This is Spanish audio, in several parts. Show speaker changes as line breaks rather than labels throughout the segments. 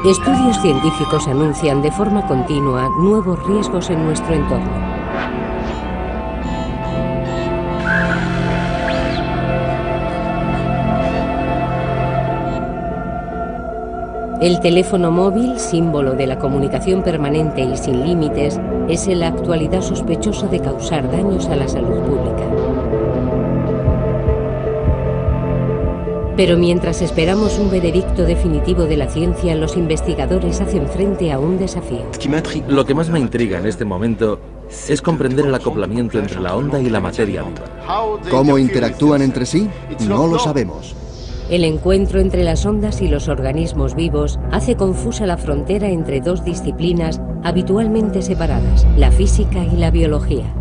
Estudios científicos anuncian de forma continua nuevos riesgos en nuestro entorno. El teléfono móvil, símbolo de la comunicación permanente y sin límites, es en la actualidad sospechoso de causar daños a la salud pública. Pero mientras esperamos un veredicto definitivo de la ciencia, los investigadores hacen frente a un desafío.
Lo que más me intriga en este momento es comprender el acoplamiento entre la onda y la materia viva.
¿Cómo interactúan entre sí? No lo sabemos.
El encuentro entre las ondas y los organismos vivos hace confusa la frontera entre dos disciplinas habitualmente separadas, la física y la biología.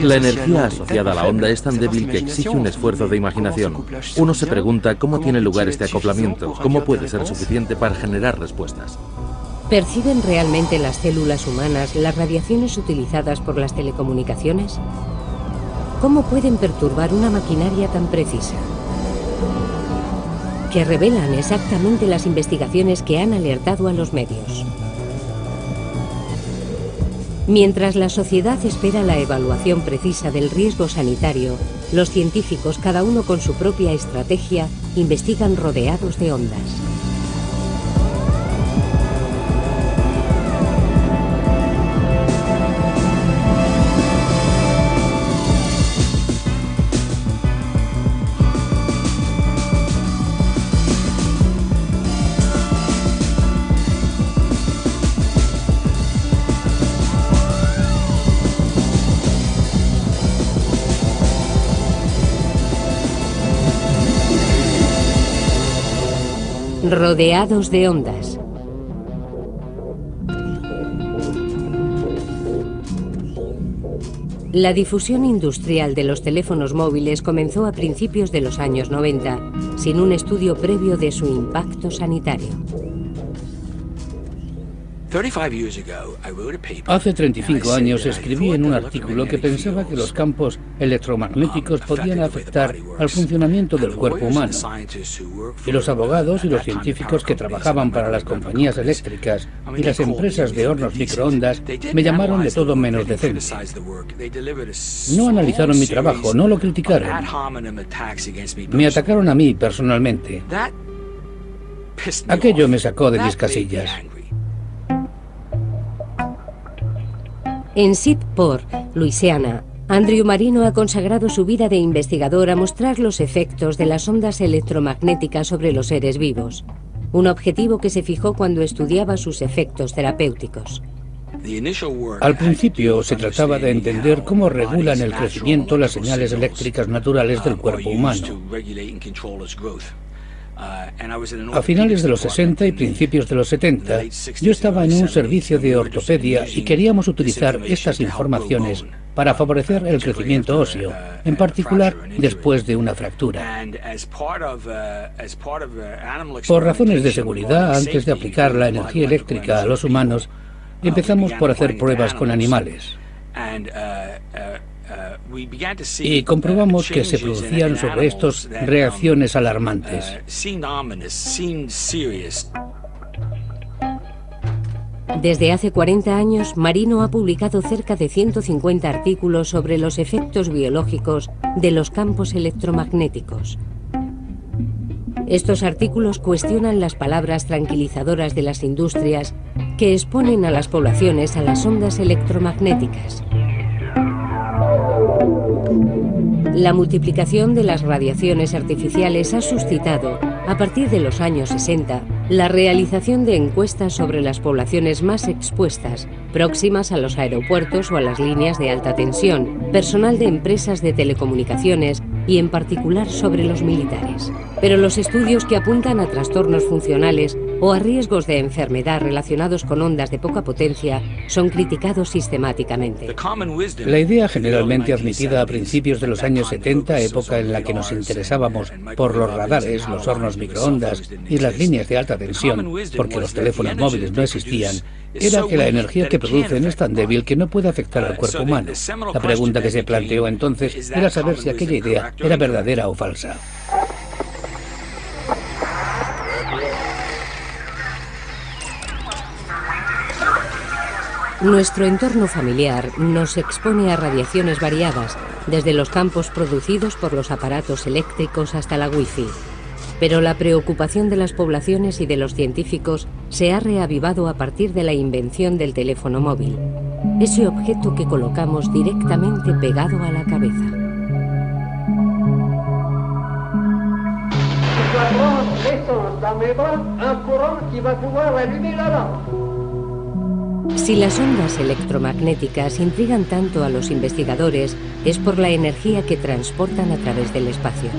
La energía asociada a la onda es tan débil que exige un esfuerzo de imaginación. Uno se pregunta cómo tiene lugar este acoplamiento, cómo puede ser suficiente para generar respuestas.
¿Perciben realmente las células humanas las radiaciones utilizadas por las telecomunicaciones? ¿Cómo pueden perturbar una maquinaria tan precisa? Que revelan exactamente las investigaciones que han alertado a los medios. Mientras la sociedad espera la evaluación precisa del riesgo sanitario, los científicos, cada uno con su propia estrategia, investigan rodeados de ondas. Rodeados de ondas. La difusión industrial de los teléfonos móviles comenzó a principios de los años 90, sin un estudio previo de su impacto sanitario.
Hace 35 años escribí en un artículo que pensaba que los campos electromagnéticos podían afectar al funcionamiento del cuerpo humano. Y los abogados y los científicos que trabajaban para las compañías eléctricas y las empresas de hornos microondas me llamaron de todo menos decente. No analizaron mi trabajo, no lo criticaron. Me atacaron a mí personalmente. Aquello me sacó de mis casillas.
En Shreveport, Luisiana, Andrew Marino ha consagrado su vida de investigador a mostrar los efectos de las ondas electromagnéticas sobre los seres vivos, un objetivo que se fijó cuando estudiaba sus efectos terapéuticos.
Al principio se trataba de entender cómo regulan el crecimiento las señales eléctricas naturales del cuerpo humano. A finales de los 60 y principios de los 70, yo estaba en un servicio de ortopedia y queríamos utilizar estas informaciones para favorecer el crecimiento óseo, en particular después de una fractura. Por razones de seguridad, antes de aplicar la energía eléctrica a los humanos, empezamos por hacer pruebas con animales. Y comprobamos que se producían sobre estos reacciones alarmantes.
Desde hace 40 años, Marino ha publicado cerca de 150 artículos sobre los efectos biológicos de los campos electromagnéticos. Estos artículos cuestionan las palabras tranquilizadoras de las industrias que exponen a las poblaciones a las ondas electromagnéticas. La multiplicación de las radiaciones artificiales ha suscitado, a partir de los años 60, la realización de encuestas sobre las poblaciones más expuestas, próximas a los aeropuertos o a las líneas de alta tensión, personal de empresas de telecomunicaciones y en particular sobre los militares. Pero los estudios que apuntan a trastornos funcionales o a riesgos de enfermedad relacionados con ondas de poca potencia son criticados sistemáticamente.
La idea generalmente admitida a principios de los años 70, época en la que nos interesábamos por los radares, los hornos microondas y las líneas de alta tensión, porque los teléfonos móviles no existían, era que la energía que producen es tan débil que no puede afectar al cuerpo humano. La pregunta que se planteó entonces era saber si aquella idea era verdadera o falsa.
Nuestro entorno familiar nos expone a radiaciones variadas, desde los campos producidos por los aparatos eléctricos hasta la Wi-Fi. Pero la preocupación de las poblaciones y de los científicos se ha reavivado a partir de la invención del teléfono móvil, ese objeto que colocamos directamente pegado a la cabeza. Si las ondas electromagnéticas intrigan tanto a los investigadores, es por la energía que transportan a través del espacio.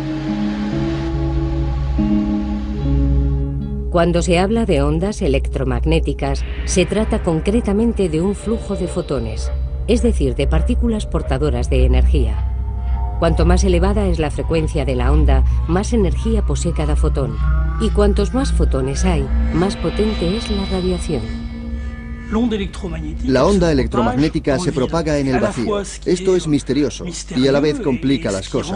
Cuando se habla de ondas electromagnéticas, se trata concretamente de un flujo de fotones, es decir, de partículas portadoras de energía. Cuanto más elevada es la frecuencia de la onda, más energía posee cada fotón. Y cuantos más fotones hay, más potente es la radiación.
La onda electromagnética se propaga en el vacío. Esto es misterioso y a la vez complica las cosas,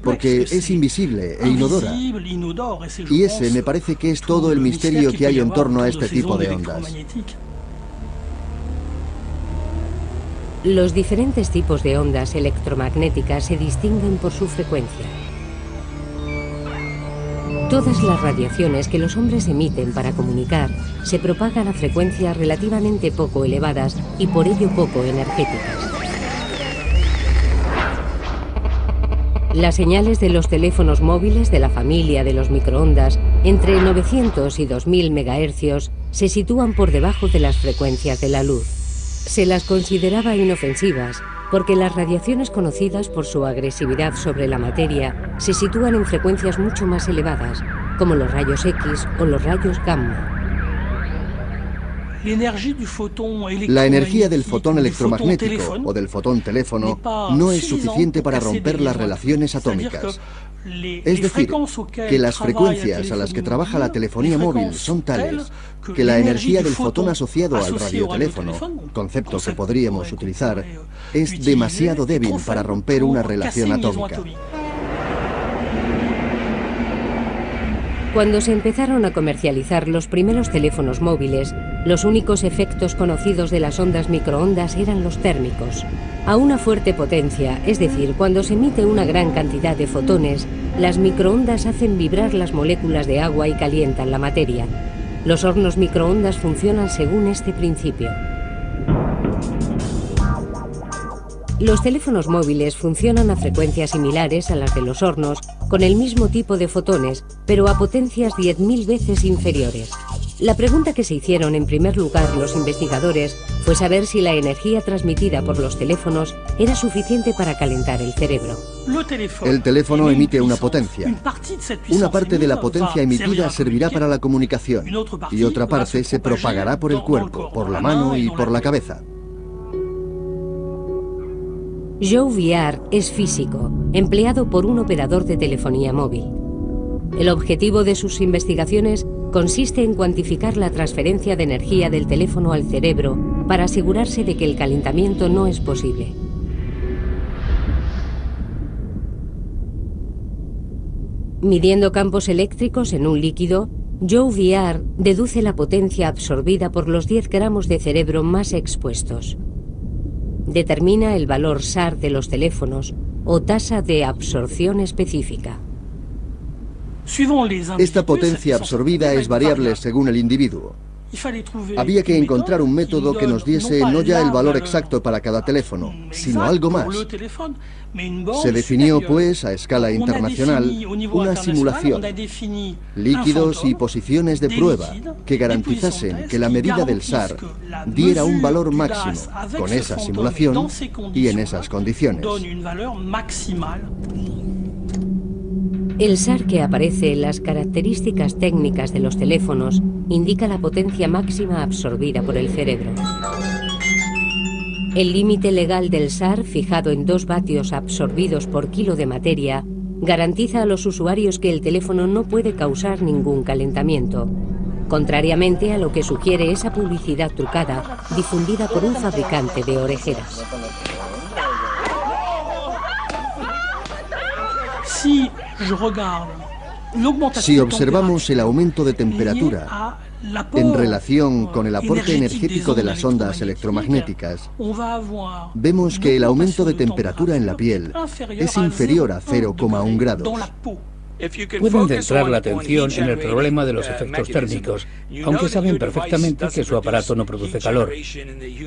porque es invisible e inodora. Y ese me parece que es todo el misterio que hay en torno a este tipo de ondas.
Los diferentes tipos de ondas electromagnéticas se distinguen por su frecuencia. Todas las radiaciones que los hombres emiten para comunicar se propagan a frecuencias relativamente poco elevadas y por ello poco energéticas. Las señales de los teléfonos móviles de la familia de los microondas, entre 900 y 2000 MHz, se sitúan por debajo de las frecuencias de la luz. Se las consideraba inofensivas porque las radiaciones conocidas por su agresividad sobre la materia se sitúan en frecuencias mucho más elevadas, como los rayos X o los rayos gamma.
La energía del fotón electromagnético o del fotón teléfono no es suficiente para romper las relaciones atómicas. Es decir, que las frecuencias a las que trabaja la telefonía móvil son tales que la energía del fotón asociado al radioteléfono, concepto que podríamos utilizar, es demasiado débil para romper una relación atómica.
Cuando se empezaron a comercializar los primeros teléfonos móviles, los únicos efectos conocidos de las ondas microondas eran los térmicos. A una fuerte potencia, es decir, cuando se emite una gran cantidad de fotones, las microondas hacen vibrar las moléculas de agua y calientan la materia. Los hornos microondas funcionan según este principio. Los teléfonos móviles funcionan a frecuencias similares a las de los hornos, con el mismo tipo de fotones, pero a potencias 10.000 veces inferiores. La pregunta que se hicieron en primer lugar los investigadores fue saber si la energía transmitida por los teléfonos era suficiente para calentar el cerebro.
El teléfono emite una potencia. Una parte de la potencia emitida servirá para la comunicación y otra parte se propagará por el cuerpo, por la mano y por la cabeza.
Joe Viard es físico, empleado por un operador de telefonía móvil. El objetivo de sus investigaciones consiste en cuantificar la transferencia de energía del teléfono al cerebro para asegurarse de que el calentamiento no es posible. Midiendo campos eléctricos en un líquido, Joe Viard deduce la potencia absorbida por los 10 gramos de cerebro más expuestos. Determina el valor SAR de los teléfonos o tasa de absorción específica.
Esta potencia absorbida es variable según el individuo. Había que encontrar un método que nos diese no ya el valor exacto para cada teléfono, sino algo más. Se definió, pues, a escala internacional, una simulación, líquidos y posiciones de prueba que garantizasen que la medida del SAR diera un valor máximo con esa simulación y en esas condiciones.
El SAR que aparece en las características técnicas de los teléfonos indica la potencia máxima absorbida por el cerebro. El límite legal del SAR, fijado en 2 vatios absorbidos por kilo de materia, garantiza a los usuarios que el teléfono no puede causar ningún calentamiento, contrariamente a lo que sugiere esa publicidad trucada difundida por un fabricante de orejeras.
Si observamos el aumento de temperatura en relación con el aporte energético de las ondas electromagnéticas, vemos que el aumento de temperatura en la piel es inferior a 0,1 grados.
Pueden centrar la atención en el problema de los efectos térmicos, aunque saben perfectamente que su aparato no produce calor.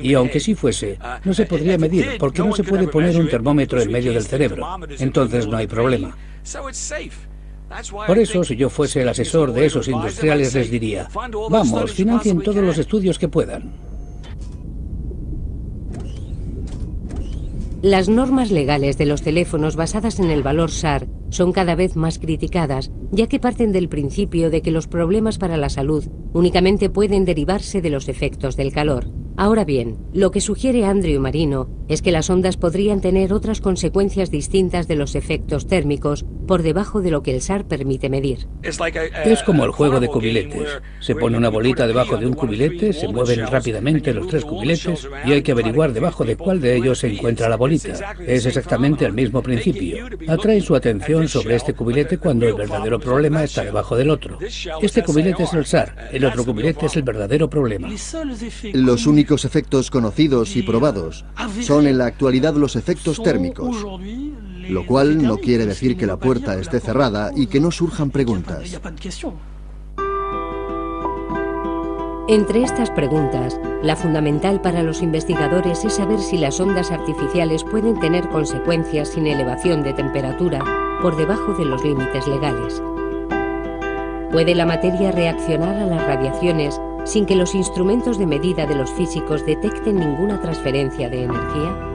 Y aunque sí fuese, no se podría medir, porque no se puede poner un termómetro en medio del cerebro. Entonces no hay problema. Por eso, si yo fuese el asesor de esos industriales, les diría: vamos, financien todos los estudios que puedan.
Las normas legales de los teléfonos basadas en el valor SAR son cada vez más criticadas, ya que parten del principio de que los problemas para la salud únicamente pueden derivarse de los efectos del calor. Ahora bien, lo que sugiere Andrew Marino es que las ondas podrían tener otras consecuencias distintas de los efectos térmicos por debajo de lo que el SAR permite medir.
Es como el juego de cubiletes. Se pone una bolita debajo de un cubilete, se mueven rápidamente los 3 cubiletes y hay que averiguar debajo de cuál de ellos se encuentra la bolita. Es exactamente el mismo principio. Atraen su atención sobre este cubilete cuando el verdadero problema está debajo del otro. Este cubilete es el SAR, el otro cubilete es el verdadero problema.
Los únicos efectos conocidos y probados son en la actualidad los efectos térmicos, lo cual no quiere decir que la puerta esté cerrada y que no surjan preguntas.
Entre estas preguntas, la fundamental para los investigadores es saber si las ondas artificiales pueden tener consecuencias sin elevación de temperatura por debajo de los límites legales. ¿Puede la materia reaccionar a las radiaciones sin que los instrumentos de medida de los físicos detecten ninguna transferencia de energía?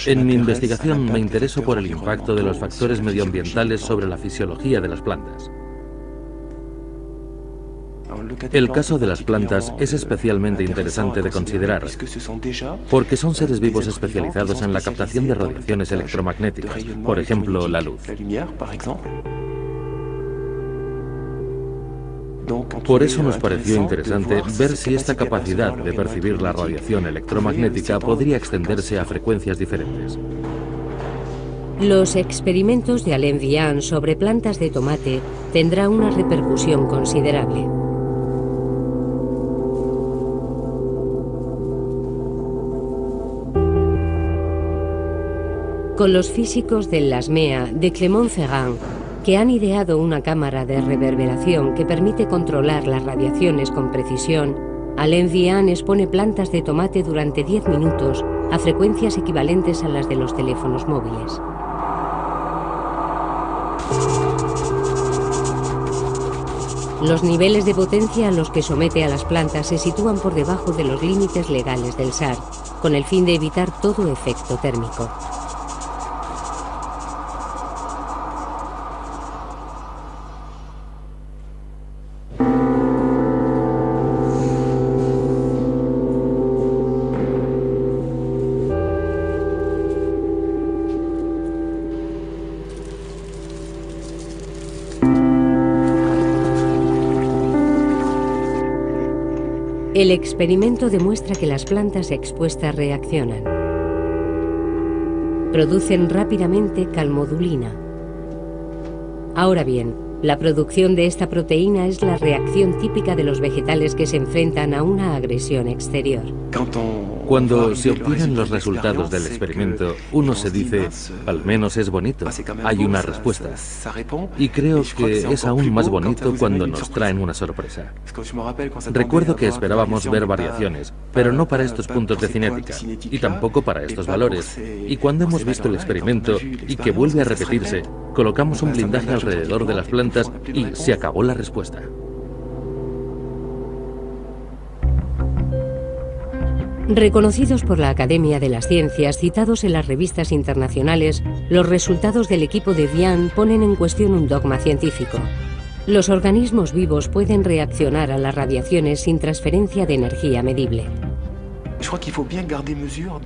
En mi investigación me intereso por el impacto de los factores medioambientales sobre la fisiología de las plantas. El caso de las plantas es especialmente interesante de considerar, porque son seres vivos especializados en la captación de radiaciones electromagnéticas, por ejemplo, la luz. Por eso nos pareció interesante ver si esta capacidad de percibir la radiación electromagnética podría extenderse a frecuencias diferentes.
Los experimentos de Alain Vian sobre plantas de tomate tendrán una repercusión considerable. Con los físicos del LASMEA de Clermont-Ferrand, que han ideado una cámara de reverberación que permite controlar las radiaciones con precisión, Alain Vian expone plantas de tomate durante 10 minutos a frecuencias equivalentes a las de los teléfonos móviles. Los niveles de potencia a los que somete a las plantas se sitúan por debajo de los límites legales del SAR, con el fin de evitar todo efecto térmico. El experimento demuestra que las plantas expuestas reaccionan. Producen rápidamente calmodulina. Ahora bien, la producción de esta proteína es la reacción típica de los vegetales que se enfrentan a una agresión exterior.
Cuando se obtienen los resultados del experimento, uno se dice, al menos es bonito, hay una respuesta. Y creo que es aún más bonito cuando nos traen una sorpresa. Recuerdo que esperábamos ver variaciones, pero no para estos puntos de cinética, y tampoco para estos valores. Y cuando hemos visto el experimento, y que vuelve a repetirse, colocamos un blindaje alrededor de las plantas y se acabó la respuesta.
Reconocidos por la Academia de las Ciencias, citados en las revistas internacionales, los resultados del equipo de Vian ponen en cuestión un dogma científico. Los organismos vivos pueden reaccionar a las radiaciones sin transferencia de energía medible.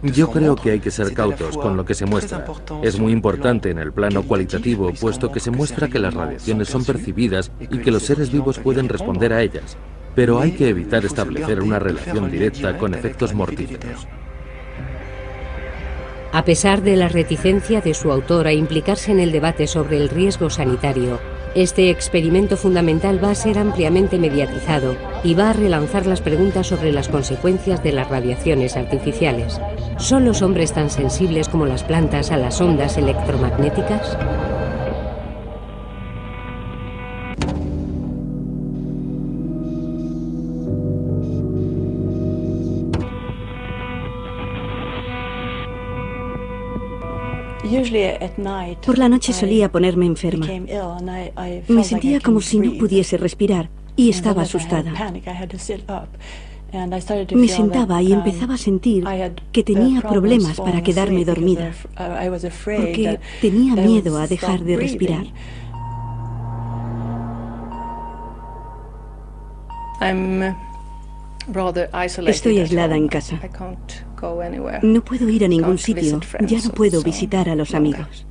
Yo creo que hay que ser cautos con lo que se muestra. Es muy importante en el plano cualitativo, puesto que se muestra que las radiaciones son percibidas y que los seres vivos pueden responder a ellas. Pero hay que evitar establecer una relación directa con efectos mortíferos.
A pesar de la reticencia de su autor a implicarse en el debate sobre el riesgo sanitario, este experimento fundamental va a ser ampliamente mediatizado y va a relanzar las preguntas sobre las consecuencias de las radiaciones artificiales. ¿Son los hombres tan sensibles como las plantas a las ondas electromagnéticas?
Por la noche solía ponerme enferma. Me sentía como si no pudiese respirar y estaba asustada. Me sentaba y empezaba a sentir que tenía problemas para quedarme dormida, porque tenía miedo a dejar de respirar. Estoy aislada en casa. No puedo ir a ningún sitio, ya no puedo visitar a los amigos.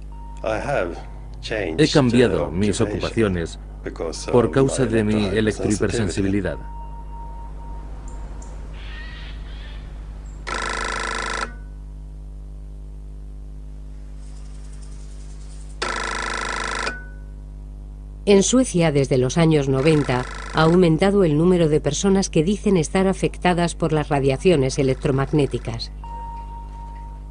He cambiado mis ocupaciones por causa de mi electrohipersensibilidad.
En Suecia, desde los años 90, ha aumentado el número de personas que dicen estar afectadas por las radiaciones electromagnéticas.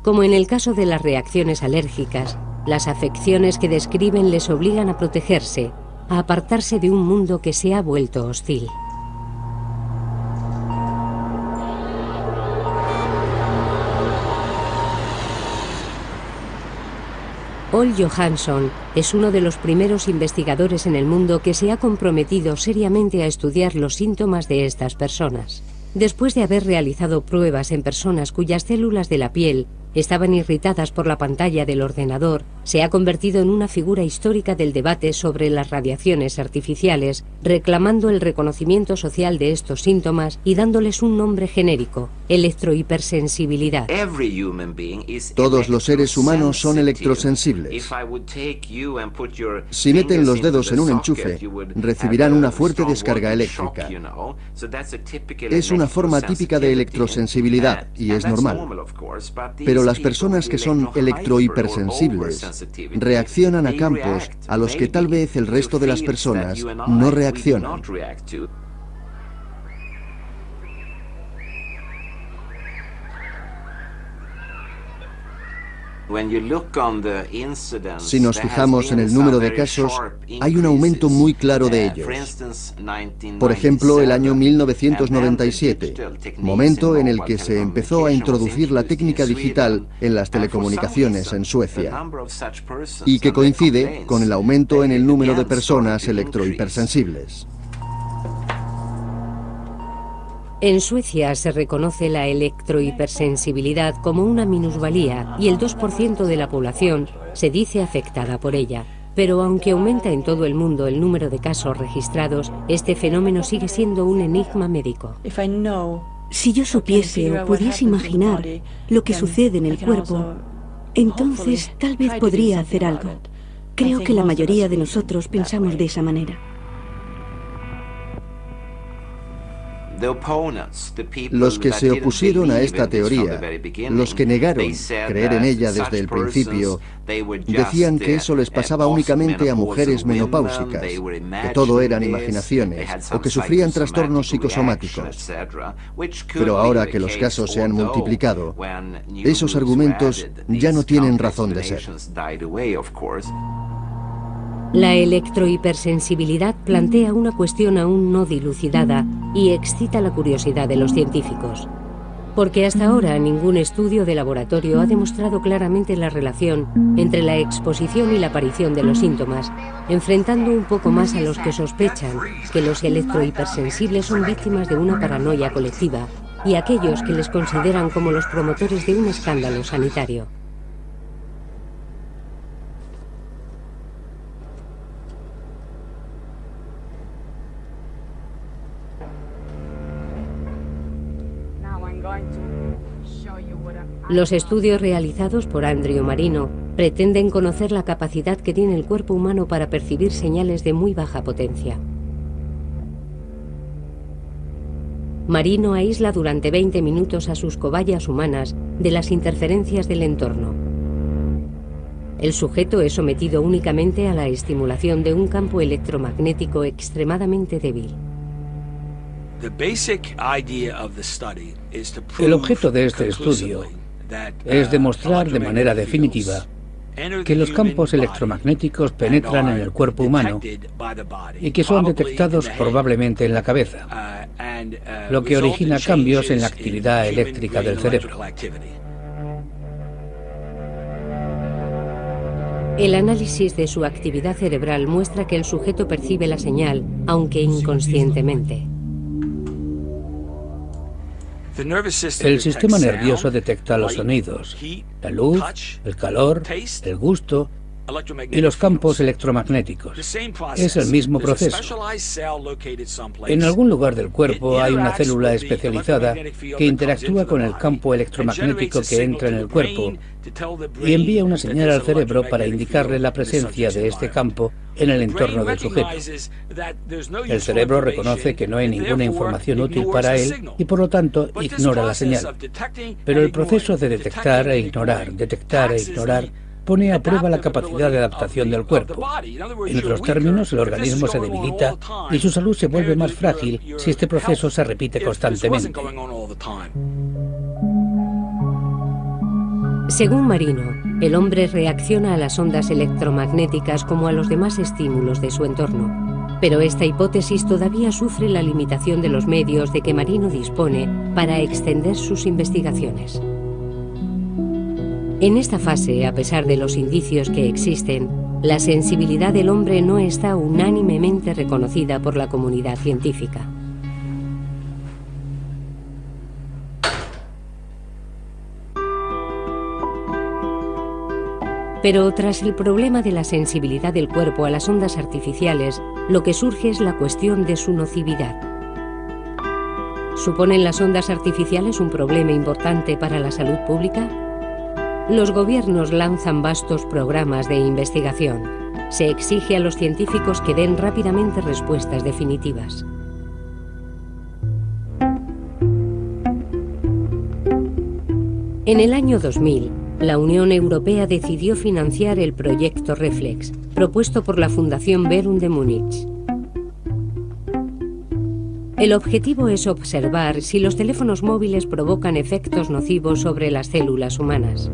Como en el caso de las reacciones alérgicas, las afecciones que describen les obligan a protegerse, a apartarse de un mundo que se ha vuelto hostil. Ole Johansson es uno de los primeros investigadores en el mundo que se ha comprometido seriamente a estudiar los síntomas de estas personas. Después de haber realizado pruebas en personas cuyas células de la piel estaban irritadas por la pantalla del ordenador, se ha convertido en una figura histórica del debate sobre las radiaciones artificiales, reclamando el reconocimiento social de estos síntomas y dándoles un nombre genérico: electrohipersensibilidad.
Todos los seres humanos son electrosensibles. Si meten los dedos en un enchufe, recibirán una fuerte descarga eléctrica. Es una forma típica de electrosensibilidad y es normal. Pero las personas que son electrohipersensibles reaccionan a campos a los que tal vez el resto de las personas no reaccionan. Si nos fijamos en el número de casos, hay un aumento muy claro de ellos. Por ejemplo, el año 1997, momento en el que se empezó a introducir la técnica digital en las telecomunicaciones en Suecia, y que coincide con el aumento en el número de personas electrohipersensibles.
En Suecia se reconoce la electrohipersensibilidad como una minusvalía y el 2% de la población se dice afectada por ella. Pero aunque aumenta en todo el mundo el número de casos registrados, este fenómeno sigue siendo un enigma médico.
Si yo supiese o pudiese imaginar lo que sucede en el cuerpo, entonces tal vez podría hacer algo. Creo que la mayoría de nosotros pensamos de esa manera.
Los que se opusieron a esta teoría, los que negaron creer en ella desde el principio, decían que eso les pasaba únicamente a mujeres menopáusicas, que todo eran imaginaciones o que sufrían trastornos psicosomáticos. Pero ahora que los casos se han multiplicado, esos argumentos ya no tienen razón de ser.
La electrohipersensibilidad plantea una cuestión aún no dilucidada y excita la curiosidad de los científicos. Porque hasta ahora ningún estudio de laboratorio ha demostrado claramente la relación entre la exposición y la aparición de los síntomas, enfrentando un poco más a los que sospechan que los electrohipersensibles son víctimas de una paranoia colectiva y a aquellos que les consideran como los promotores de un escándalo sanitario. Los estudios realizados por Andrew Marino pretenden conocer la capacidad que tiene el cuerpo humano para percibir señales de muy baja potencia. Marino aísla durante 20 minutos a sus cobayas humanas de las interferencias del entorno. El sujeto es sometido únicamente a la estimulación de un campo electromagnético extremadamente débil.
El objeto de este estudio es demostrar de manera definitiva que los campos electromagnéticos penetran en el cuerpo humano y que son detectados probablemente en la cabeza, lo que origina cambios en la actividad eléctrica del cerebro.
El análisis de su actividad cerebral muestra que el sujeto percibe la señal, aunque inconscientemente.
El sistema nervioso detecta los sonidos, la luz, el calor, el gusto y los campos electromagnéticos. Es el mismo proceso. En algún lugar del cuerpo hay una célula especializada que interactúa con el campo electromagnético que entra en el cuerpo y envía una señal al cerebro para indicarle la presencia de este campo en el entorno del sujeto. El cerebro reconoce que no hay ninguna información útil para él y por lo tanto ignora la señal. Pero el proceso de detectar e ignorar, pone a prueba la capacidad de adaptación del cuerpo. En otros términos, el organismo se debilita y su salud se vuelve más frágil si este proceso se repite constantemente.
Según Marino, el hombre reacciona a las ondas electromagnéticas como a los demás estímulos de su entorno. Pero esta hipótesis todavía sufre la limitación de los medios de que Marino dispone para extender sus investigaciones. En esta fase, a pesar de los indicios que existen, la sensibilidad del hombre no está unánimemente reconocida por la comunidad científica. Pero tras el problema de la sensibilidad del cuerpo a las ondas artificiales, lo que surge es la cuestión de su nocividad. ¿Suponen las ondas artificiales un problema importante para la salud pública? Los gobiernos lanzan vastos programas de investigación. Se exige a los científicos que den rápidamente respuestas definitivas. En el año 2000, la Unión Europea decidió financiar el proyecto Reflex, propuesto por la Fundación Verum de Múnich. El objetivo es observar si los teléfonos móviles provocan efectos nocivos sobre las células humanas.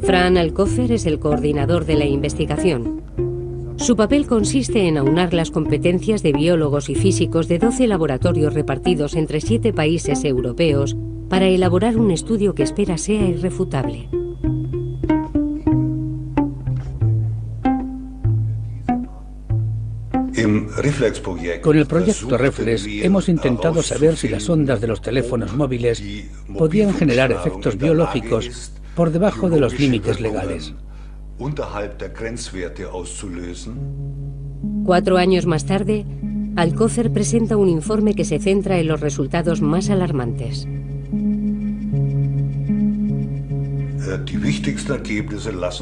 Fran Alcocer es el coordinador de la investigación. Su papel consiste en aunar las competencias de biólogos y físicos de 12 laboratorios repartidos entre 7 países europeos para elaborar un estudio que espera sea irrefutable.
Con el proyecto Reflex hemos intentado saber si las ondas de los teléfonos móviles podían generar efectos biológicos por debajo de los límites legales.
4 años más tarde, Alcocer presenta un informe que se centra en los resultados más alarmantes.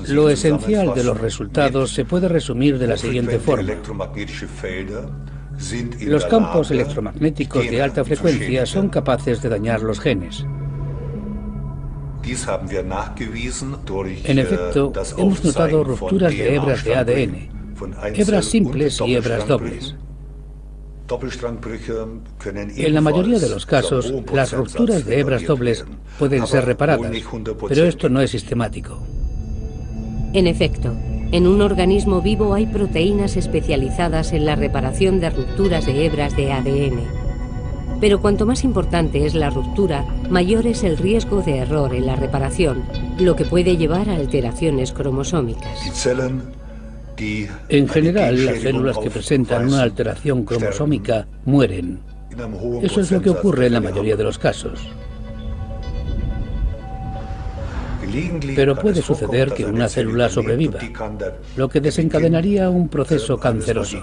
Lo esencial de los resultados se puede resumir de la siguiente forma. Los campos electromagnéticos de alta frecuencia son capaces de dañar los genes. En efecto, hemos notado rupturas de hebras de ADN, hebras simples y hebras dobles. En la mayoría de los casos, las rupturas de hebras dobles pueden ser reparadas, pero esto no es sistemático.
En efecto, en un organismo vivo hay proteínas especializadas en la reparación de rupturas de hebras de ADN. Pero cuanto más importante es la ruptura, mayor es el riesgo de error en la reparación, lo que puede llevar a alteraciones cromosómicas.
En general, las células que presentan una alteración cromosómica mueren. Eso es lo que ocurre en la mayoría de los casos. Pero puede suceder que una célula sobreviva, lo que desencadenaría un proceso canceroso.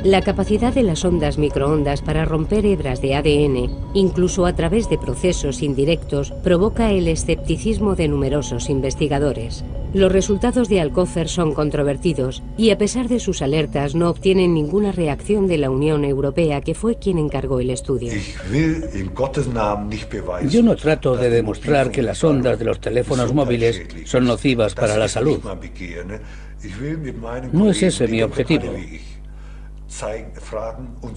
La capacidad de las ondas microondas para romper hebras de ADN, incluso a través de procesos indirectos, provoca el escepticismo de numerosos investigadores. Los resultados de Alcocer son controvertidos y, a pesar de sus alertas, no obtienen ninguna reacción de la Unión Europea, que fue quien encargó el estudio.
Yo no trato de demostrar que las ondas de los teléfonos móviles son nocivas para la salud. No es ese mi objetivo.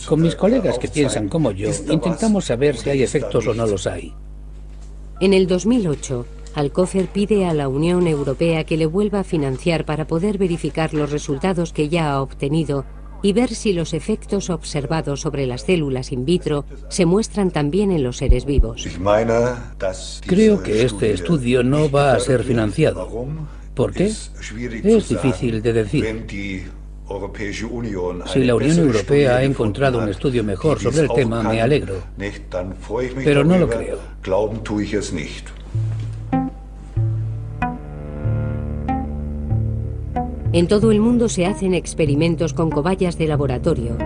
Con mis colegas que piensan como yo, intentamos saber si hay efectos o no los hay.
En el 2008, Alcocer pide a la Unión Europea que le vuelva a financiar para poder verificar los resultados que ya ha obtenido y ver si los efectos observados sobre las células in vitro se muestran también en los seres vivos.
Creo que este estudio no va a ser financiado. ¿Por qué? Es difícil de decir. Si la Unión Europea ha encontrado un estudio mejor sobre el tema, me alegro. Pero no lo creo.
En todo el mundo se hacen experimentos con cobayas de laboratorio.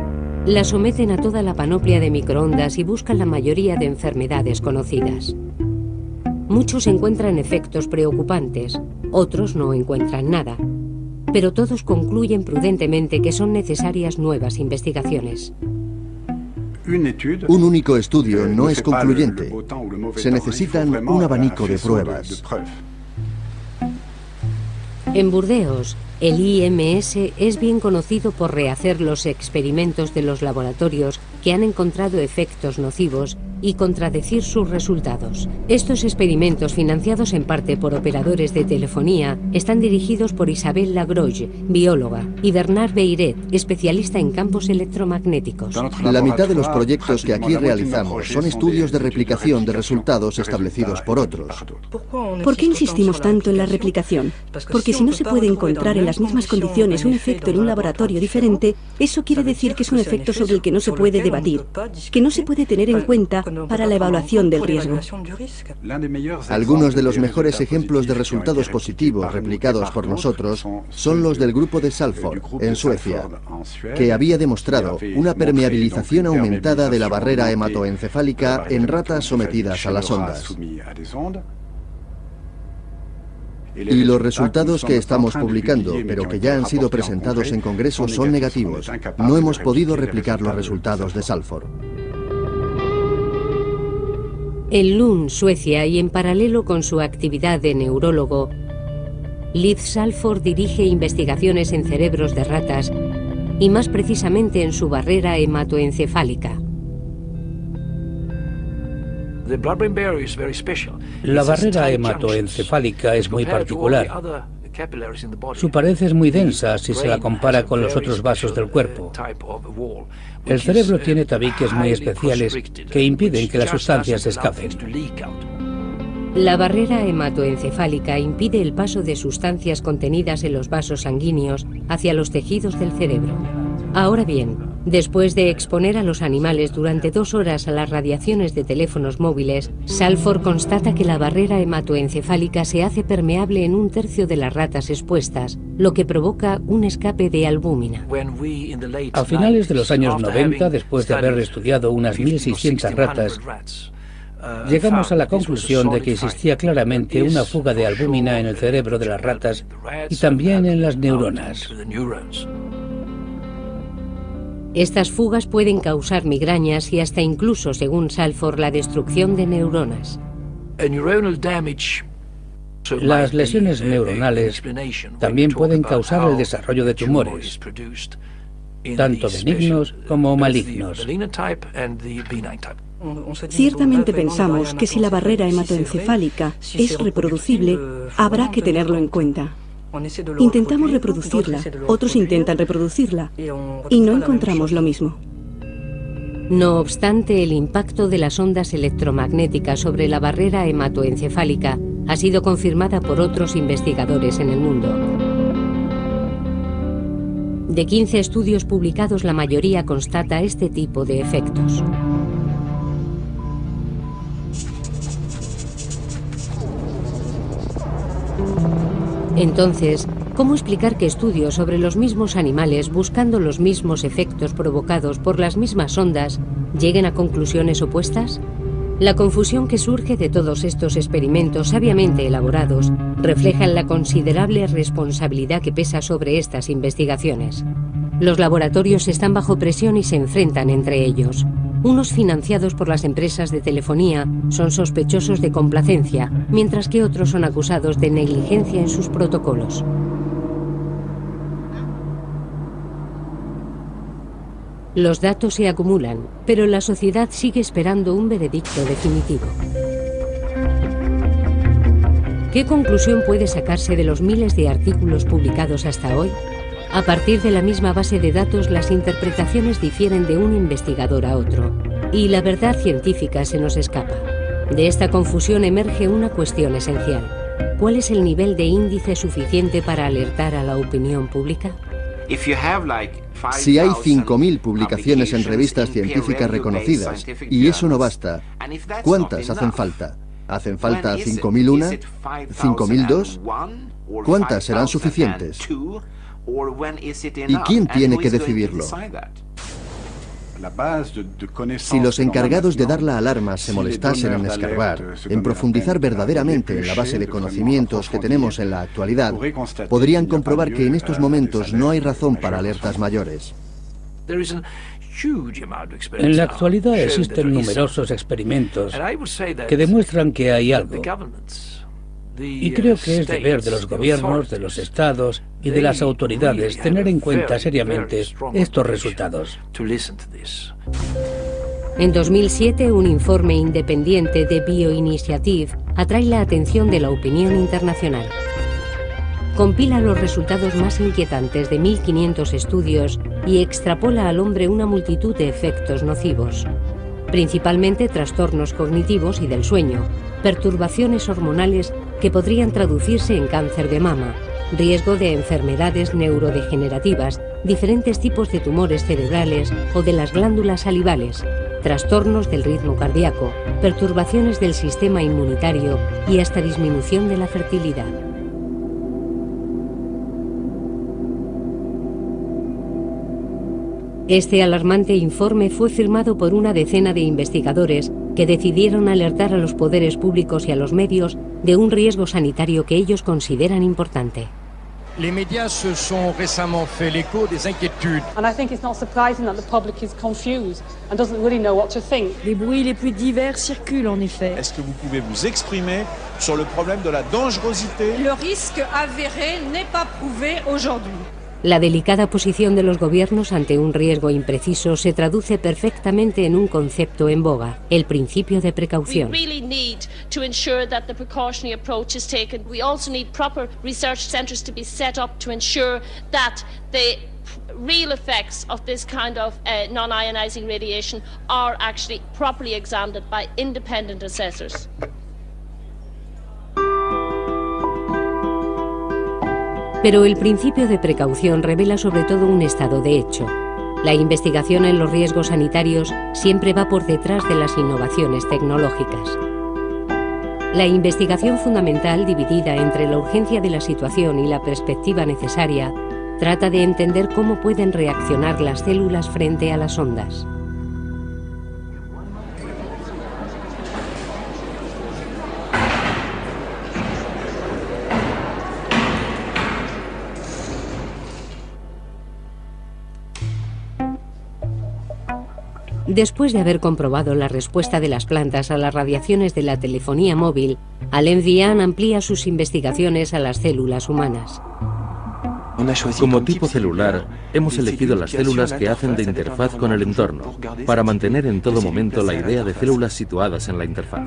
Las someten a toda la panoplia de microondas y buscan la mayoría de enfermedades conocidas. Muchos encuentran efectos preocupantes, otros no encuentran nada. Pero todos concluyen prudentemente que son necesarias nuevas investigaciones.
Un único estudio no es concluyente. Se necesitan un abanico de pruebas.
En Burdeos, el IMS es bien conocido por rehacer los experimentos de los laboratorios que han encontrado efectos nocivos y contradecir sus resultados. Estos experimentos, financiados en parte por operadores de telefonía, están dirigidos por Isabelle Lagroge, bióloga, y Bernard Beiret, especialista en campos electromagnéticos.
La mitad de los proyectos que aquí realizamos son estudios de replicación de resultados establecidos por otros.
¿Por qué insistimos tanto en la replicación? Porque si no se puede encontrar en las mismas condiciones un efecto en un laboratorio diferente, eso quiere decir que es un efecto sobre el que no se puede debatir, que no se puede tener en cuenta para la evaluación del riesgo.
Algunos de los mejores ejemplos de resultados positivos replicados por nosotros son los del grupo de Salford, en Suecia, que había demostrado una permeabilización aumentada de la barrera hematoencefálica en ratas sometidas a las ondas. Y los resultados que estamos publicando, pero que ya han sido presentados en congresos, son negativos. No hemos podido replicar los resultados de Salford.
En Lund, Suecia, y en paralelo con su actividad de neurólogo, Liv Salford dirige investigaciones en cerebros de ratas y más precisamente en su barrera hematoencefálica.
La barrera hematoencefálica es muy particular. Su pared es muy densa si se la compara con los otros vasos del cuerpo. El cerebro tiene tabiques muy especiales que impiden que las sustancias escapen.
La barrera hematoencefálica impide el paso de sustancias contenidas en los vasos sanguíneos hacia los tejidos del cerebro. Ahora bien, después de exponer a los animales durante 2 horas a las radiaciones de teléfonos móviles, Salford constata que la barrera hematoencefálica se hace permeable en 1/3 de las ratas expuestas, lo que provoca un escape de albúmina.
A finales de los años 90, después de haber estudiado unas 1.600 ratas, llegamos a la conclusión de que existía claramente una fuga de albúmina en el cerebro de las ratas y también en las neuronas.
Estas fugas pueden causar migrañas y hasta incluso, según Salford, la destrucción de neuronas.
Las lesiones neuronales también pueden causar el desarrollo de tumores, tanto benignos como malignos.
Ciertamente pensamos que si la barrera hematoencefálica es reproducible, habrá que tenerlo en cuenta. Intentamos reproducirla, otros intentan reproducirla, y no encontramos lo mismo.
No obstante, el impacto de las ondas electromagnéticas sobre la barrera hematoencefálica ha sido confirmada por otros investigadores en el mundo. De 15 estudios publicados, la mayoría constata este tipo de efectos. Entonces, ¿cómo explicar que estudios sobre los mismos animales buscando los mismos efectos provocados por las mismas ondas lleguen a conclusiones opuestas? La confusión que surge de todos estos experimentos sabiamente elaborados refleja la considerable responsabilidad que pesa sobre estas investigaciones. Los laboratorios están bajo presión y se enfrentan entre ellos. Unos financiados por las empresas de telefonía son sospechosos de complacencia, mientras que otros son acusados de negligencia en sus protocolos. Los datos se acumulan, pero la sociedad sigue esperando un veredicto definitivo. ¿Qué conclusión puede sacarse de los miles de artículos publicados hasta hoy? A partir de la misma base de datos, las interpretaciones difieren de un investigador a otro, y la verdad científica se nos escapa. De esta confusión emerge una cuestión esencial. ¿Cuál es el nivel de índice suficiente para alertar a la opinión pública?
Si hay 5.000 publicaciones en revistas científicas reconocidas, y eso no basta, ¿cuántas hacen falta? ¿Hacen falta 5.001? ¿5.002? ¿Cuántas serán suficientes? ¿Y quién tiene que decidirlo? Si los encargados de dar la alarma se molestasen en escarbar, en profundizar verdaderamente en la base de conocimientos que tenemos en la actualidad, podrían comprobar que en estos momentos no hay razón para alertas mayores.
En la actualidad existen numerosos experimentos que demuestran que hay algo. Y creo que es deber de los gobiernos, de los estados y de las autoridades tener en cuenta seriamente estos resultados.
En 2007, un informe independiente de BioInitiative atrae la atención de la opinión internacional. Compila los resultados más inquietantes de 1.500 estudios y extrapola al hombre una multitud de efectos nocivos, principalmente trastornos cognitivos y del sueño, perturbaciones hormonales que podrían traducirse en cáncer de mama, riesgo de enfermedades neurodegenerativas, diferentes tipos de tumores cerebrales o de las glándulas salivales, trastornos del ritmo cardíaco, perturbaciones del sistema inmunitario y hasta disminución de la fertilidad. Este alarmante informe fue firmado por una decena de investigadores que decidieron alertar a los poderes públicos y a los medios de un riesgo sanitario que ellos consideran importante.
Les médias se sont récemment fait l'écho des inquiétudes.
And I think it's not surprising that the public is confused and doesn't really know what to think.
Les bruits les plus divers circulent en effet.
Est-ce que vous pouvez vous exprimer sur le problème de la dangerosité?
Le risque avéré n'est pas prouvé aujourd'hui.
La delicada posición de los gobiernos ante un riesgo impreciso se traduce perfectamente en un concepto en boga, el principio de precaución.
We really need to ensure that the precautionary approach is taken. We also need proper research centres to be set up to ensure that the real effects of this kind of non-ionizing radiation are actually properly examined by independent assessors.
Pero el principio de precaución revela sobre todo un estado de hecho. La investigación en los riesgos sanitarios siempre va por detrás de las innovaciones tecnológicas. La investigación fundamental, dividida entre la urgencia de la situación y la perspectiva necesaria, trata de entender cómo pueden reaccionar las células frente a las ondas. Después de haber comprobado la respuesta de las plantas a las radiaciones de la telefonía móvil, Alain Vian amplía sus investigaciones a las células humanas.
Como tipo celular, hemos elegido las células que hacen de interfaz con el entorno, para mantener en todo momento la idea de células situadas en la interfaz.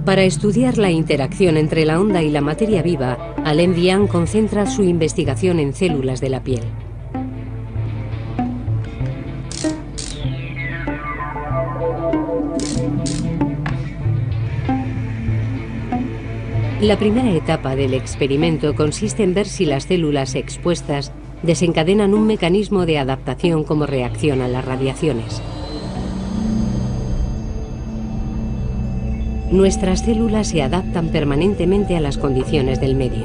Para estudiar la interacción entre la onda y la materia viva, Alain Vian concentra su investigación en células de la piel. La primera etapa del experimento consiste en ver si las células expuestas desencadenan un mecanismo de adaptación como reacción a las radiaciones. Nuestras células se adaptan permanentemente a las condiciones del medio.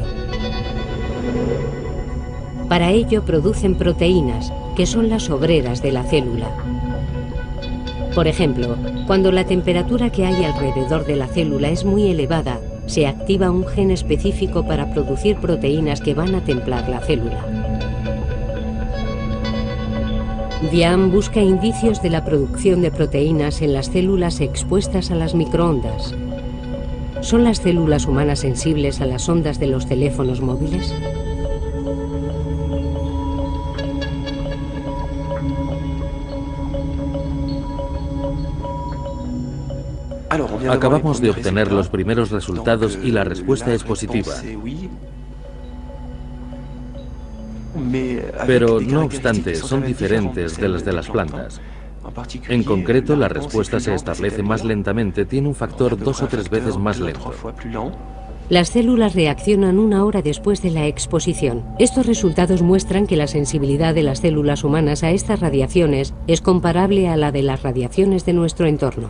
Para ello producen proteínas, que son las obreras de la célula. Por ejemplo, cuando la temperatura que hay alrededor de la célula es muy elevada, se activa un gen específico para producir proteínas que van a templar la célula. Vian busca indicios de la producción de proteínas en las células expuestas a las microondas. ¿Son las células humanas sensibles a las ondas de los teléfonos móviles?
Acabamos de obtener los primeros resultados y la respuesta es positiva. Pero, no obstante, son diferentes de las de las plantas. En concreto, la respuesta se establece más lentamente, tiene un factor 2 o 3 veces más lento.
Las células reaccionan 1 hora después de la exposición. Estos resultados muestran que la sensibilidad de las células humanas a estas radiaciones es comparable a la de las radiaciones de nuestro entorno.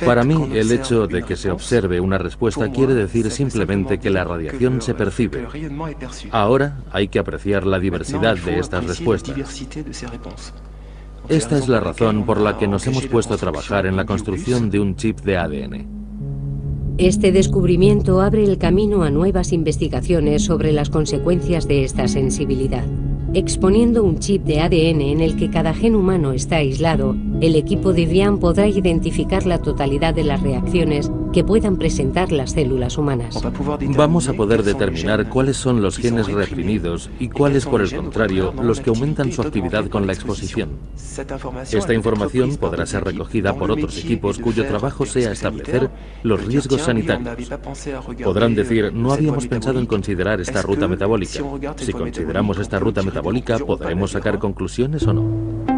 Para mí, el hecho de que se observe una respuesta quiere decir simplemente que la radiación se percibe. Ahora hay que apreciar la diversidad de estas respuestas. Esta es la razón por la que nos hemos puesto a trabajar en la construcción de un chip de ADN.
Este descubrimiento abre el camino a nuevas investigaciones sobre las consecuencias de esta sensibilidad. Exponiendo un chip de ADN en el que cada gen humano está aislado, el equipo de Vian podrá identificar la totalidad de las reacciones que puedan presentar las células humanas.
Vamos a poder determinar cuáles son los genes reprimidos y cuáles, por el contrario, los que aumentan su actividad con la exposición. Esta información podrá ser recogida por otros equipos cuyo trabajo sea establecer los riesgos sanitarios. Podrán decir, no habíamos pensado en considerar esta ruta metabólica. Si consideramos esta ruta metabólica, ¿podremos sacar conclusiones o no?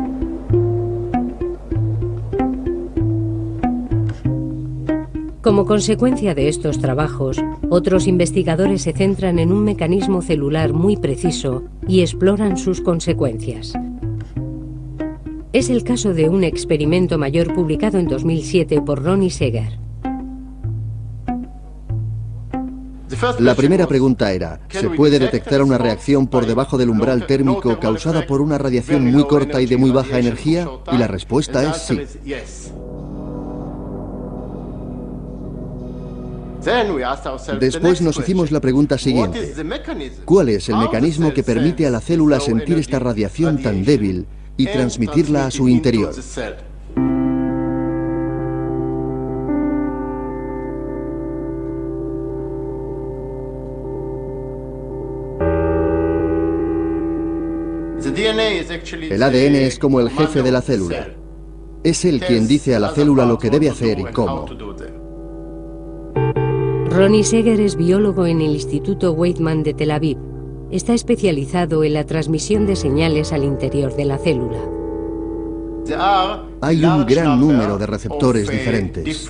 Como consecuencia de estos trabajos, otros investigadores se centran en un mecanismo celular muy preciso y exploran sus consecuencias. Es el caso de un experimento mayor publicado en 2007 por Ronnie Seger.
La primera pregunta era, ¿se puede detectar una reacción por debajo del umbral térmico causada por una radiación muy corta y de muy baja energía? Y la respuesta es sí. Después nos hicimos la pregunta siguiente. ¿Cuál es el mecanismo que permite a la célula sentir esta radiación tan débil y transmitirla a su interior? El ADN es como el jefe de la célula. Es él quien dice a la célula lo que debe hacer y cómo.
Ronnie Seger es biólogo en el Instituto Weizmann de Tel Aviv. Está especializado en la transmisión de señales al interior de la célula.
Hay un gran número de receptores diferentes.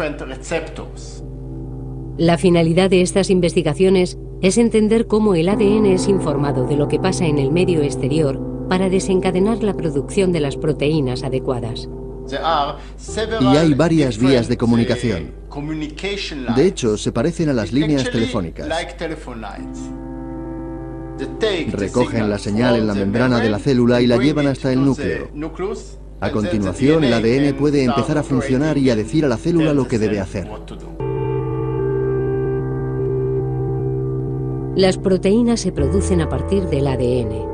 La finalidad de estas investigaciones es entender cómo el ADN es informado de lo que pasa en el medio exterior para desencadenar la producción de las proteínas adecuadas.
Y hay varias vías de comunicación. De hecho, se parecen a las líneas telefónicas. Recogen la señal en la membrana de la célula y la llevan hasta el núcleo. A continuación, el ADN puede empezar a funcionar y a decir a la célula lo que debe hacer.
Las proteínas se producen a partir del ADN.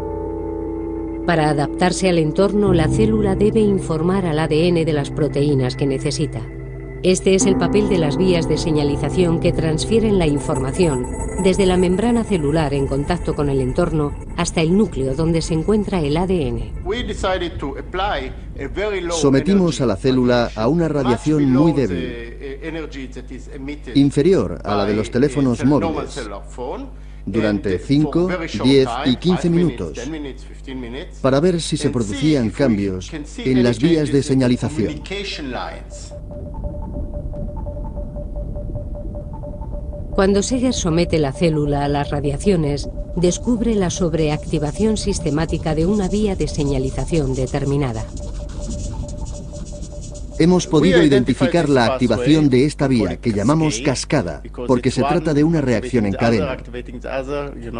Para adaptarse al entorno, la célula debe informar al ADN de las proteínas que necesita. Este es el papel de las vías de señalización que transfieren la información desde la membrana celular en contacto con el entorno hasta el núcleo donde se encuentra el ADN.
Sometimos a la célula a una radiación muy débil, inferior a la de los teléfonos móviles, durante 5, 10 y 15 minutos, para ver si se producían cambios en las vías de señalización.
Cuando Seger somete la célula a las radiaciones, descubre la sobreactivación sistemática de una vía de señalización determinada.
Hemos podido identificar la activación de esta vía, que llamamos cascada, porque se trata de una reacción en cadena.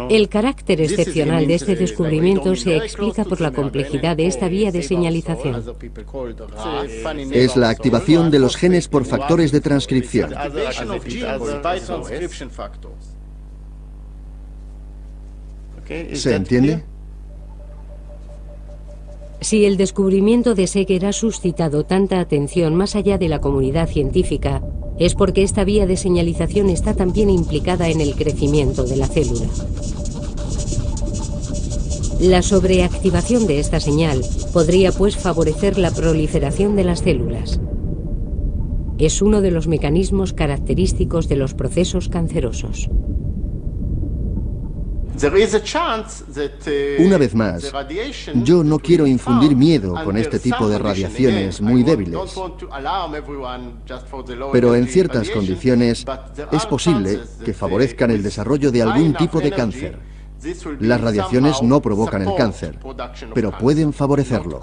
El carácter excepcional de este descubrimiento se explica por la complejidad de esta vía de señalización.
Es la activación de los genes por factores de transcripción. ¿Se entiende?
Si el descubrimiento de Seeger ha suscitado tanta atención más allá de la comunidad científica, es porque esta vía de señalización está también implicada en el crecimiento de la célula. La sobreactivación de esta señal podría, pues, favorecer la proliferación de las células. Es uno de los mecanismos característicos de los procesos cancerosos.
Una vez más, yo no quiero infundir miedo con este tipo de radiaciones muy débiles, pero en ciertas condiciones es posible que favorezcan el desarrollo de algún tipo de cáncer. Las radiaciones no provocan el cáncer, pero pueden favorecerlo.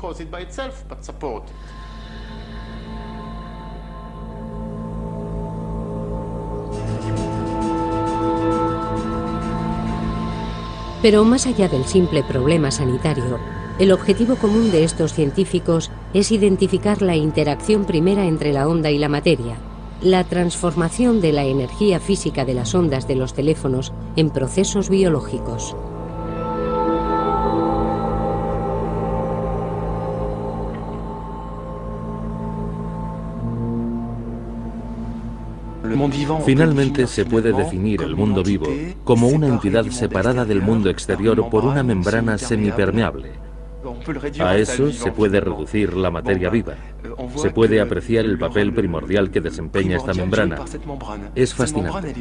Pero más allá del simple problema sanitario, el objetivo común de estos científicos es identificar la interacción primera entre la onda y la materia, la transformación de la energía física de las ondas de los teléfonos en procesos biológicos.
Finalmente se puede definir el mundo vivo como una entidad separada del mundo exterior por una membrana semipermeable. A eso se puede reducir la materia viva. Se puede apreciar el papel primordial que desempeña esta membrana. Es fascinante.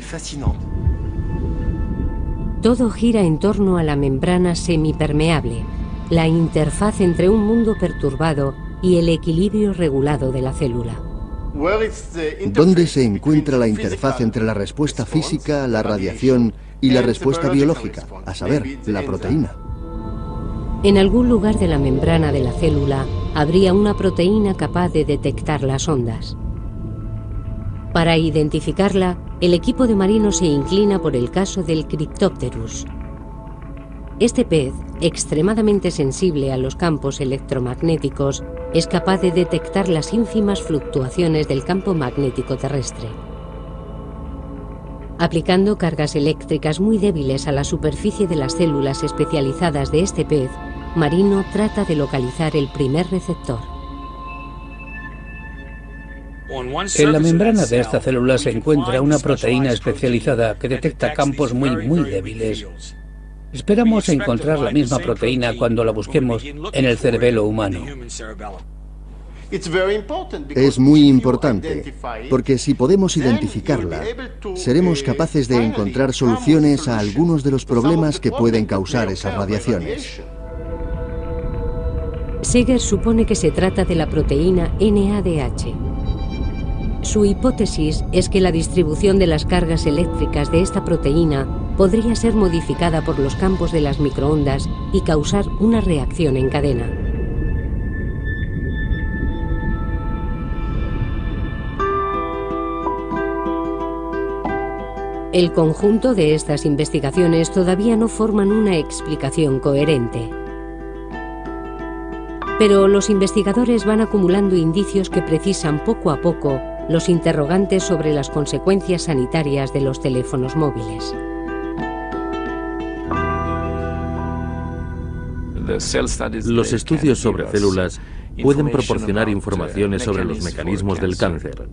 Todo gira en torno a la membrana semipermeable, la interfaz entre un mundo perturbado y el equilibrio regulado de la célula.
¿Dónde se encuentra la interfaz entre la respuesta física, la radiación y la respuesta biológica? A saber, la proteína.
En algún lugar de la membrana de la célula habría una proteína capaz de detectar las ondas. Para identificarla, el equipo de marinos se inclina por el caso del Cryptopterus. Este pez, extremadamente sensible a los campos electromagnéticos, es capaz de detectar las ínfimas fluctuaciones del campo magnético terrestre. Aplicando cargas eléctricas muy débiles a la superficie de las células especializadas de este pez, Marino trata de localizar el primer receptor.
En la membrana de esta célula se encuentra una proteína especializada que detecta campos muy débiles. Esperamos encontrar la misma proteína cuando la busquemos en el cerebelo humano.
Es muy importante, porque si podemos identificarla, seremos capaces de encontrar soluciones a algunos de los problemas que pueden causar esas radiaciones.
Seeger supone que se trata de la proteína NADH. Su hipótesis es que la distribución de las cargas eléctricas de esta proteína podría ser modificada por los campos de las microondas y causar una reacción en cadena. El conjunto de estas investigaciones todavía no forman una explicación coherente. Pero los investigadores van acumulando indicios que precisan poco a poco los interrogantes sobre las consecuencias sanitarias de los teléfonos móviles.
Los estudios sobre células pueden proporcionar informaciones sobre los mecanismos del cáncer.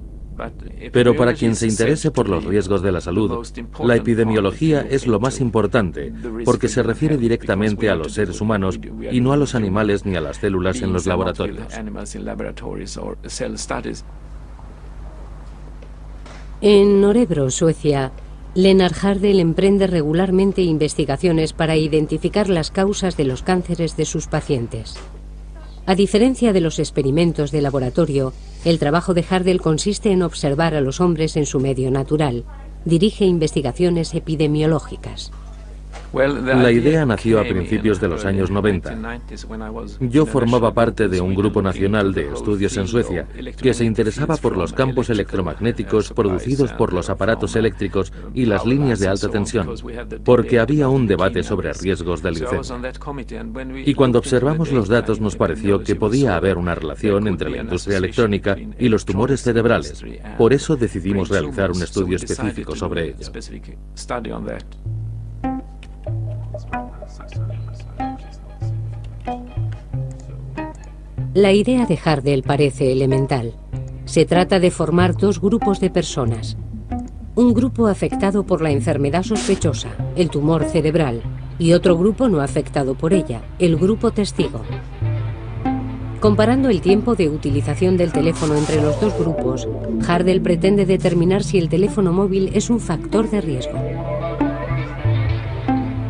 Pero para quien se interese por los riesgos de la salud, la epidemiología es lo más importante, porque se refiere directamente a los seres humanos y no a los animales ni a las células en los laboratorios.
En Örebro, Suecia, Lennart Hardel emprende regularmente investigaciones para identificar las causas de los cánceres de sus pacientes. A diferencia de los experimentos de laboratorio, el trabajo de Hardel consiste en observar a los hombres en su medio natural. Dirige investigaciones epidemiológicas.
La idea nació a principios de los años 90. Yo formaba parte de un grupo nacional de estudios en Suecia que se interesaba por los campos electromagnéticos producidos por los aparatos eléctricos y las líneas de alta tensión, porque había un debate sobre riesgos de leucemia. Y cuando observamos los datos nos pareció que podía haber una relación entre la industria electrónica y los tumores cerebrales. Por eso decidimos realizar un estudio específico sobre ello.
La idea de Hardell parece elemental. Se trata de formar dos grupos de personas. Un grupo afectado por la enfermedad sospechosa, el tumor cerebral, y otro grupo no afectado por ella, el grupo testigo. Comparando el tiempo de utilización del teléfono entre los dos grupos, Hardell pretende determinar si el teléfono móvil es un factor de riesgo.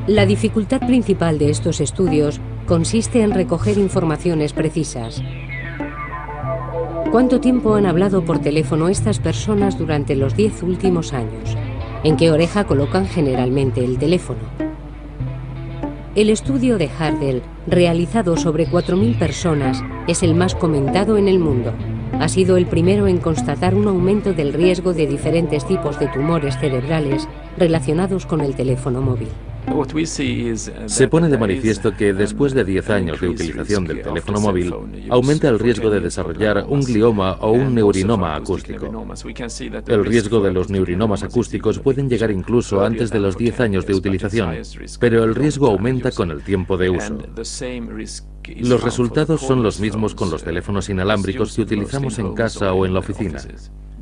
La dificultad principal de estos estudios consiste en recoger informaciones precisas. ¿Cuánto tiempo han hablado por teléfono estas personas durante los 10 últimos años? ¿En qué oreja colocan generalmente el teléfono? El estudio de Hardell, realizado sobre 4.000 personas, es el más comentado en el mundo. Ha sido el primero en constatar un aumento del riesgo de diferentes tipos de tumores cerebrales relacionados con el teléfono móvil.
Se pone de manifiesto que después de 10 años de utilización del teléfono móvil, aumenta el riesgo de desarrollar un glioma o un neurinoma acústico. El riesgo de los neurinomas acústicos pueden llegar incluso antes de los 10 años de utilización, pero el riesgo aumenta con el tiempo de uso. Los resultados son los mismos con los teléfonos inalámbricos que utilizamos en casa o en la oficina.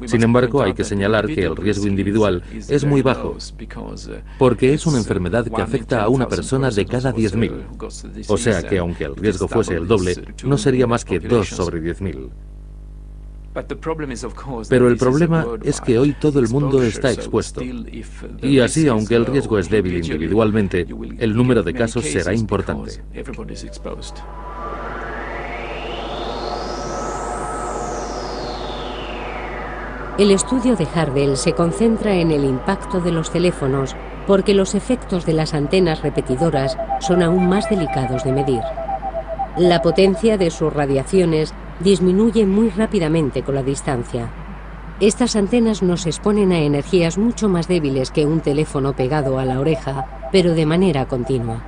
Sin embargo, hay que señalar que el riesgo individual es muy bajo, porque es una enfermedad que afecta a una persona de cada 10.000. O sea que aunque el riesgo fuese el doble, no sería más que 2 sobre 10.000. Pero el problema es que hoy todo el mundo está expuesto. Y así, aunque el riesgo es débil individualmente, el número de casos será importante.
El estudio de Hardell se concentra en el impacto de los teléfonos porque los efectos de las antenas repetidoras son aún más delicados de medir. La potencia de sus radiaciones disminuye muy rápidamente con la distancia. Estas antenas nos exponen a energías mucho más débiles que un teléfono pegado a la oreja, pero de manera continua.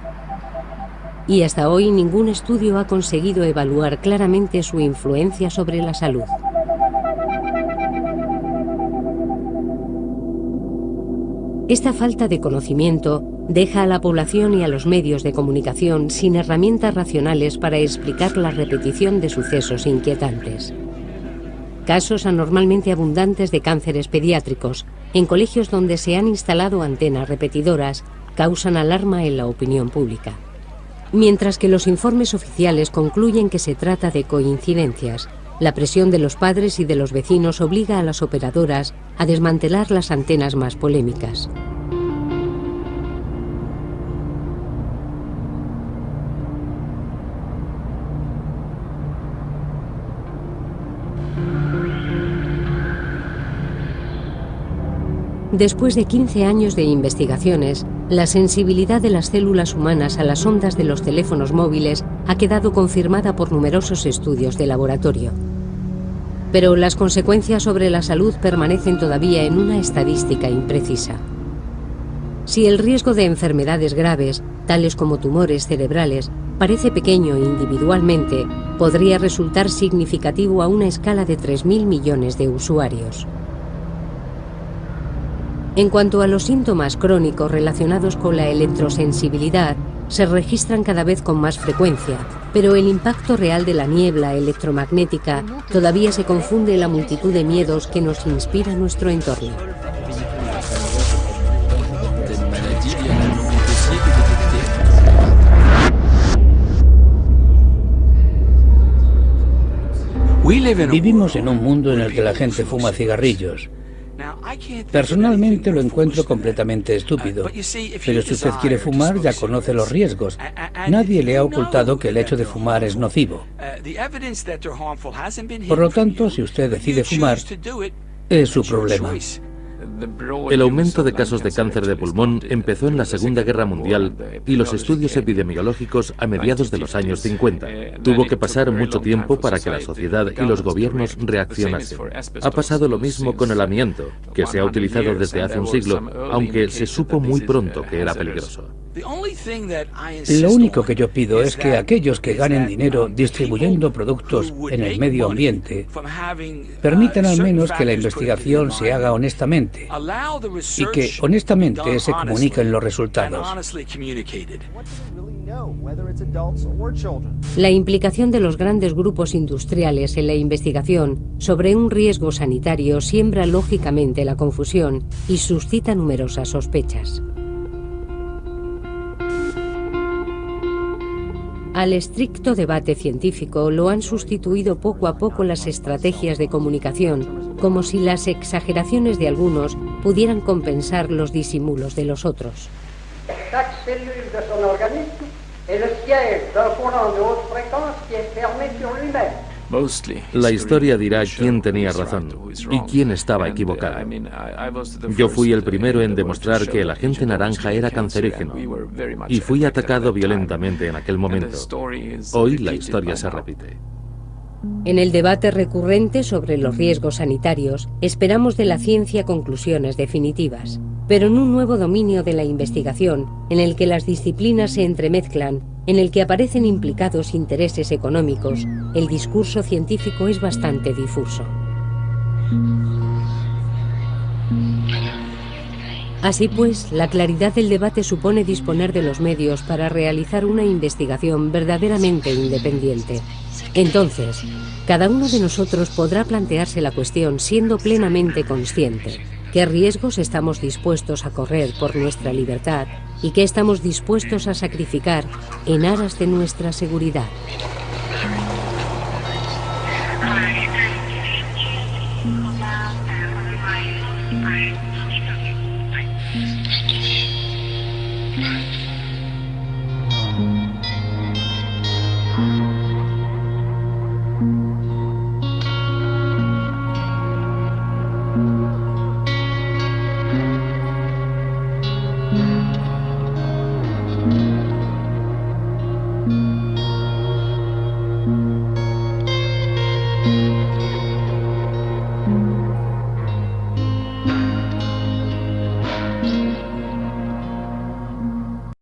Y hasta hoy ningún estudio ha conseguido evaluar claramente su influencia sobre la salud. Esta falta de conocimiento deja a la población y a los medios de comunicación sin herramientas racionales para explicar la repetición de sucesos inquietantes. Casos anormalmente abundantes de cánceres pediátricos en colegios donde se han instalado antenas repetidoras causan alarma en la opinión pública. Mientras que los informes oficiales concluyen que se trata de coincidencias, la presión de los padres y de los vecinos obliga a las operadoras a desmantelar las antenas más polémicas. Después de 15 años de investigaciones, la sensibilidad de las células humanas a las ondas de los teléfonos móviles ha quedado confirmada por numerosos estudios de laboratorio. Pero las consecuencias sobre la salud permanecen todavía en una estadística imprecisa. Si el riesgo de enfermedades graves, tales como tumores cerebrales, parece pequeño individualmente, podría resultar significativo a una escala de 3.000 millones de usuarios. En cuanto a los síntomas crónicos relacionados con la electrosensibilidad, se registran cada vez con más frecuencia, pero el impacto real de la niebla electromagnética todavía se confunde en la multitud de miedos que nos inspira nuestro entorno.
Vivimos en un mundo en el que la gente fuma cigarrillos. Personalmente lo encuentro completamente estúpido, pero si usted quiere fumar ya conoce los riesgos. Nadie le ha ocultado que el hecho de fumar es nocivo. Por lo tanto, si usted decide fumar, es su problema.
El aumento de casos de cáncer de pulmón empezó en la Segunda Guerra Mundial y los estudios epidemiológicos a mediados de los años 50. Tuvo que pasar mucho tiempo para que la sociedad y los gobiernos reaccionasen. Ha pasado lo mismo con el amianto, que se ha utilizado desde hace un siglo, aunque se supo muy pronto que era peligroso.
Lo único que yo pido es que aquellos que ganen dinero distribuyendo productos en el medio ambiente permitan al menos que la investigación se haga honestamente y que honestamente se comuniquen los resultados.
La implicación de los grandes grupos industriales en la investigación sobre un riesgo sanitario siembra lógicamente la confusión y suscita numerosas sospechas. Al estricto debate científico lo han sustituido poco a poco las estrategias de comunicación, como si las exageraciones de algunos pudieran compensar los disimulos de los otros.
Chaque cellule de son organisme est le siège d'un courant de haute fréquence qui est fermé sur lui-même.
La historia dirá quién tenía razón y quién estaba equivocado. Yo fui el primero en demostrar que el agente naranja era cancerígeno y fui atacado violentamente en aquel momento. Hoy la historia se repite.
En el debate recurrente sobre los riesgos sanitarios, esperamos de la ciencia conclusiones definitivas, pero en un nuevo dominio de la investigación, en el que las disciplinas se entremezclan, en el que aparecen implicados intereses económicos, el discurso científico es bastante difuso. Así pues, la claridad del debate supone disponer de los medios para realizar una investigación verdaderamente independiente. Entonces, cada uno de nosotros podrá plantearse la cuestión siendo plenamente consciente. ¿Qué riesgos estamos dispuestos a correr por nuestra libertad y qué estamos dispuestos a sacrificar en aras de nuestra seguridad?